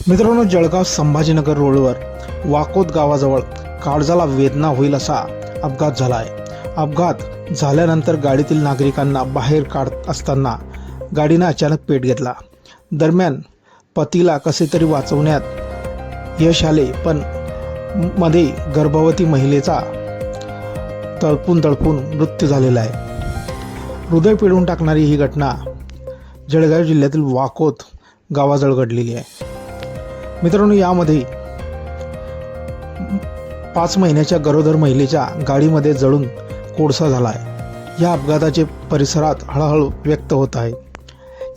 मित्रांनो, जळगाव संभाजीनगर रोडवर वाकोद गावाजवळ काळजाला वेदना होईल असा अपघात झाला आहे। अपघात झाल्यानंतर गाडीतील नागरिकांना बाहेर काढत असताना गाडीने अचानक पेट घेतला। दरम्यान पतीला कसे तरी वाचवण्यात यश आले, पण मध्ये गर्भवती महिलेचा तळपून मृत्यू झालेला आहे। हृदय पिळून टाकणारी ही घटना जळगाव जिल्ह्यातील वाकोद गावाजवळ घडलेली आहे। मित्रांनो, यामध्ये 5 महिन्याच्या गरोदर महिलेच्या गाडीमध्ये जळून कोळसा झाला आहे। या अपघाताचे परिसरात हळहळ व्यक्त होत आहे।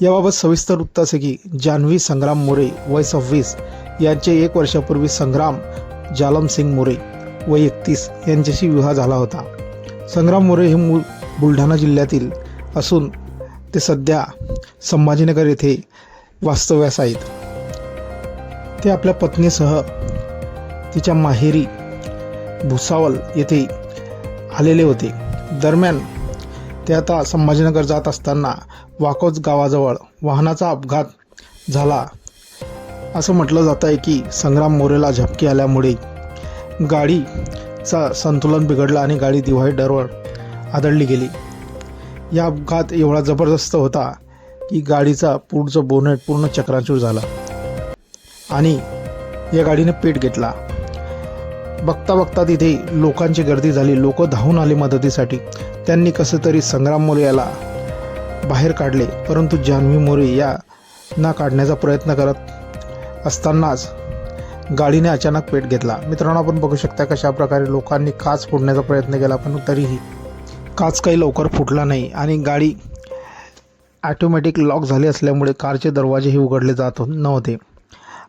याबाबत सविस्तर वृत्त असे की जान्हवी संग्राम मोरे वय 26 यांचे 1 वर्षापूर्वी संग्राम जालमसिंग मोरे वय 31 यांच्याशी विवाह झाला होता। संग्राम मोरे हे मूळ बुलढाणा जिल्ह्यातील असून ते सध्या संभाजीनगर येथे वास्तव्यास आहेत। ते आपल्या पत्नीसह तिच्या माहेरी भुसावळ येथे आलेले होते। दरम्यान ते आता संभाजीनगर जात असताना वाकोद गावाजवळ वाहनाचा अपघात झाला। असं म्हटलं जात आहे की संग्राम मोरेला झपकी आल्यामुळे गाडीचा संतुलन बिघडलं आणि गाडी डिव्हायडरवर आदळली गेली। या अपघात एवढा जबरदस्त होता की गाडीचा पुढचं बोनेट पूर्ण चक्राचूर झाला आणि या गाडीने पेट घेतला। बघता तिथे लोकांची गर्दी झाली। लोक धावून आले मदतीसाठी। त्यांनी कसं तरी संग्राम मोरे याला बाहेर काढले, परंतु जान्हवी मोरे या ना काढण्याचा प्रयत्न करत असतानाच गाडीने अचानक पेट घेतला। मित्रांनो, आपण बघू शकता कशा प्रकारे लोकांनी काच फोडण्याचा प्रयत्न केला, पण तरीही काच काही लवकर फुटला नाही आणि गाडी ऑटोमॅटिक लॉक झाली असल्यामुळे कारचे दरवाजेही उघडले जात नव्हते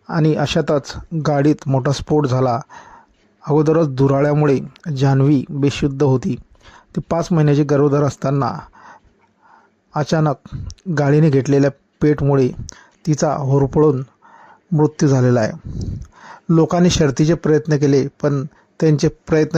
आणि अशातच गाडीत मोठा स्फोट झाला। अगोदरच धुराळ्यामुळे जान्हवी बेशुद्ध होती। ती 5 महिन्याची गरोदर असताना अचानक गाडीने घेतलेल्या पेटमुळे तिचा होरपळून मृत्यू झालेला आहे। लोकांनी शर्थीचे प्रयत्न केले, पण त्यांचे प्रयत्न